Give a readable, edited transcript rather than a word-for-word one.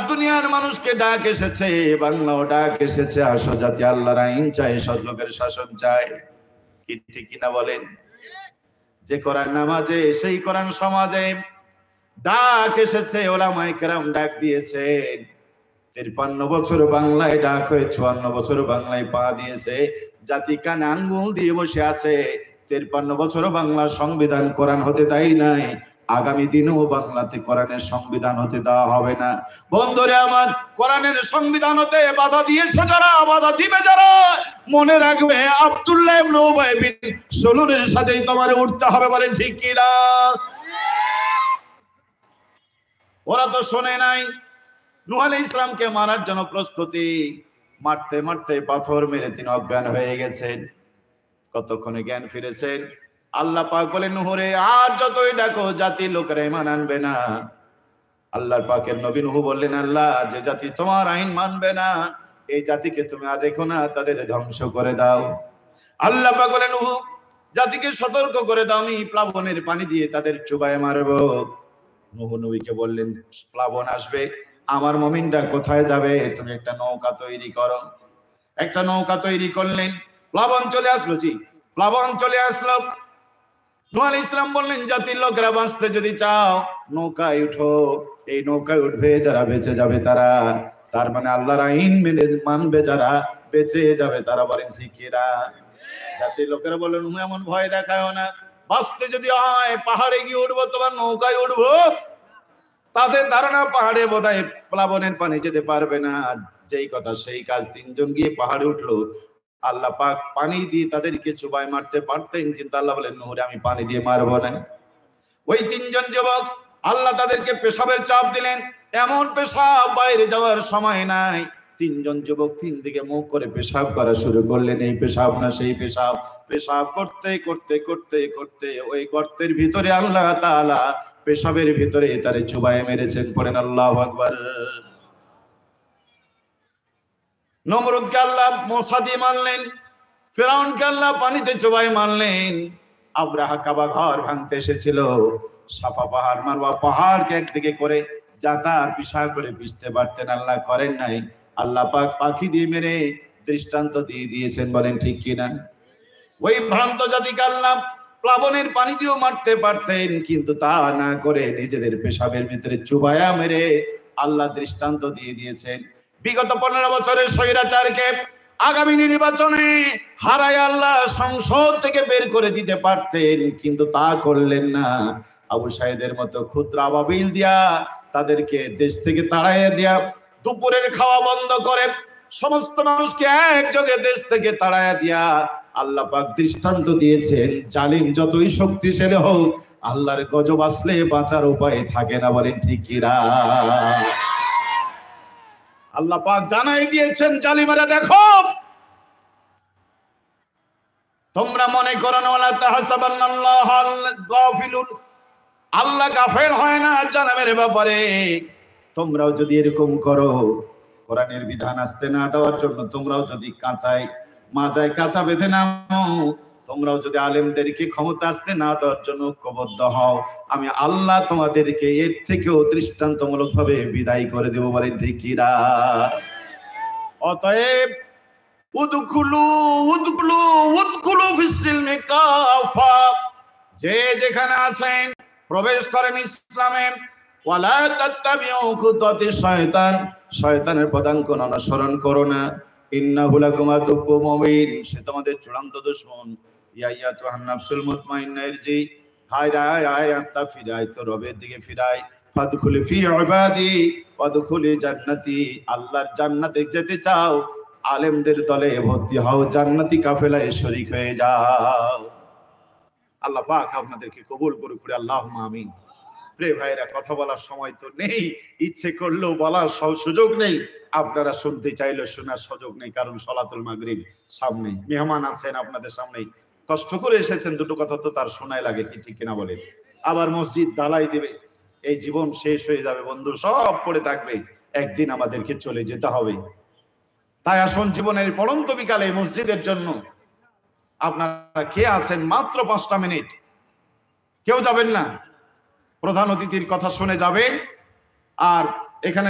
দুনিয়ার মানুষকে ডাক এসেছে, বাংলাও ডাক এসেছে, আসো জাতি আল্লাহর আইন চাই, সৎলোকের শাসন চাই। কি ঠিক কিনা বলেন? যে কোরআন নামাজে, সেই কোরআন সমাজে ডাক এসেছে, ওলামায়ে কেরাম ডাক দিয়েছেন। 53 বছর বাংলায় ডাক হয়ে 54 বছর বাংলায় পা দিয়েছে, জাতি কানে আঙ্গুল দিয়ে বসে আছে। 53 বছর বাংলার সংবিধান কোরআন হতে দেয় নাই, আগামী দিনেও বাংলাতে কোরআনের সংবিধান হতে দেওয়া হবে না। বন্ধুরে আমার, কোরআনের সংবিধান হতে বাধা দিয়েছে যারা, বাধা দিবে যারা, মনে রাখবে আব্দুল্লাহ ইবনে উবাই বিন সুলুলের সাথেই তোমার উঠতে হবে। বলেন ঠিক কি না? ওরা তো শোনে নাই। নূহ আলাইহিস সালামকে মারার জন্য প্রস্তুতি, মারতে মারতে পাথর মেরে তিনি অজ্ঞান হয়ে গেছেন। কতক্ষণে জ্ঞান ফিরেছেন। আল্লাহ পাক বলেন, নূহ রে, আর যতই ডাকো জাতির লোকেরা ঈমান আনবে না। আল্লাহর পাকের নবী নূহ বললেন, আল্লাহ, যে জাতি তোমার আইন মানবে না, এই জাতিকে তুমি আর রেখো না, তাদের ধ্বংস করে দাও। আল্লাহ পাক বলেন, নূহ, জাতিকে সতর্ক করে দাও, আমি প্লাবনের পানি দিয়ে তাদের চুবায় মারবো। নূহ নবীকে বললেন, প্লাবন আসবে, আমার মুমিনরা কোথায় যাবে? তুমি একটা নৌকা তৈরি করো। একটা নৌকা তৈরি করলেন, প্লাবন চলে আসলো। জি, প্লাবন চলে আসলো। নূহ আলাইহিস সালাম বললেন, জাতির লোকেরা বাঁচতে যদি চাও নৌকায় উঠো। এই নৌকায় উঠবে যারা বেঁচে যাবে তারা, তার মানে আল্লাহর আইন মেনে মানবে যারা, বেঁচে যাবে তারা। বলেন ঠিক কিনা? জাতির লোকেরা বললেন, নূহ এমন ভয় দেখাও না, বাঁচতে যদি হয় পাহাড়ে গিয়ে উঠবো, তোমার নৌকায় উঠবো। তাদের ধারণা পাহাড়ে বোধহয় প্লাবনের পানি যেতে পারবে না, যেই কথা সেই কাজ। তিনজন গিয়ে পাহাড়ে উঠলো। আল্লাহ পাক পানি দিয়ে তাদেরকে চুবায় মারতে পারতেন, কিন্তু আল্লাহ বলেন, নূরে আমি পানি দিয়ে মারবো না। ওই তিনজন যুবক, আল্লাহ তাদেরকে পেশাবের চাপ দিলেন, এমন পেশাব বাইরে যাওয়ার সময় নাই। তিনজন যুবক তিন দিকে মুখ করে পেশাব করা শুরু করলেন, এই পেশাব না সেই পেশাব। পেশাব করতে করতে করতে করতে ওই গর্তের ভিতরে আল্লাহ তাআলা পেশাবের ভিতরে তারে চুবায় মেরেছেন। পড়েন আল্লাহু আকবার। নমরুদকে আল্লাহ মশা দিয়ে মারলেন, ফিরআউনকে আল্লাহ পানিতে চুবায় মারলেন। আব্রাহা কাবা ঘর ভাঙতে এসেছিল, সাফা পাহাড় মারওয়া পাহাড়কে একদিকে করে জাতার পিছা করে পিছতে পারতেন, আল্লাহ করেন নাই। আল্লাহ পাক পাখি দিয়ে মেরে দৃষ্টান্ত দিয়ে দিয়েছেন। বলেন ঠিক কিনা? ওই ভ্রান্ত জাতিকে আল্লাহ প্লাবনের পানি দিয়েও মারতে পারতেন, কিন্তু তা না করে নিজেদের পেশাবের ভিতরে চুবায়া মেরে আল্লাহ দৃষ্টান্ত দিয়ে দিয়েছেন। বিগত 15 বছরের স্বৈরাচারকে আগামী নির্বাচনে হারায় আল্লাহ সংসদ থেকে বের করে দিতে পারতেন, কিন্তু তা করলেন না। আবু সাইদের মতো ক্ষুদ্র আবাবিল দিয়া তাদেরকে দেশ থেকে তাড়াইয়া দিয়া, দুপুরের খাওয়া বন্ধ করে সমস্ত মানুষকে একযোগে দেশ থেকে তাড়াইয়া দিয়া আল্লাহ পাক দৃষ্টান্ত দিয়েছেন, জালিম যতই শক্তিশালী হোক, আল্লাহর গজব আসলে বাঁচার উপায় থাকে না। বলেন ঠিক কিনা? আল্লাহ পাক জানাই দিয়েছেন, জালিমেরা দেখো, তোমরা মনে করো না, ওয়ালা তাহসাবান্নাল্লাহাল গাফিলুন, আল্লাহ গাফেল হয় না জালিমের ব্যাপারে। তোমরাও যদি এরকম করো, কোরআনের বিধান আসতে না দেওয়ার জন্য তোমরাও যদি মাজায় কাঁচা বেঁধে নাও, তোমরাও যদি আলেমদেরকে ক্ষমতা আসতে না দেওয়ার জন্য ঐক্যবদ্ধ হও, আমি আল্লাহ তোমাদেরকে এর থেকেও দৃষ্টান্তমূলক ভাবে বিদায় করে দেব। বলেন ঠিক কিনা? অতএব উদখুলু ফিস-সিলমি কাফা, যে যেখানে আছেন প্রবেশ করেন ইসলামে। ওয়ালা তাত্তাবিউ খুতুওয়াতিশ শয়তান, শয়তানের পদাঙ্কন অনুসরণ করো না। ইন্নাহু লাকুম আদুব্বুম মুবিন, সে তোমাদের চূড়ান্ত দুশমন। ইয়া আইয়াতুহান নাফসুল মুতমাইন্না ইরজি, হায় আত্মা ফিরাই তো রবের দিকে ফিরাই। ফাদখুলি ফি ইবাদি ওয়াদখুলি জান্নাতি, আল্লাহর জান্নাতে যেতে চাও, আলেমদের দলে ভর্তি হও, জান্নাতি কাফেলায় শরীক হয়ে যাও। আল্লাহ পাক আপনাদেরকে কবুল করুক। আল্লাহুম্মা আমিন। প্রিয় ভাইরা, কথা বলার সময় তো নেই, ইচ্ছে করলেও বলার সুযোগ নেই, আপনারা শুনতে চাইলেও শোনার সুযোগ নেই, কারণ সলাতুল মাগরিব সামনে, মেহমান আছেন আপনাদের সামনে, কষ্ট করে এসেছেন, দুটো কথা তো তার শোনাই লাগে। কি ঠিক কিনা বলেন? আবার মসজিদ ঢালাই দিবে, এই জীবন শেষ হয়ে যাবে বন্ধু, সব পড়ে থাকবে, একদিন আমাদেরকে চলে যেতে হবে। তাই আসুন জীবনের পড়ন্ত বিকালে মসজিদের জন্য আপনারা কে আছেন? মাত্র 5টা মিনিট, কেউ যাবেন না, প্রধান অতিথির কথা শুনে যাবেন। আর এখানে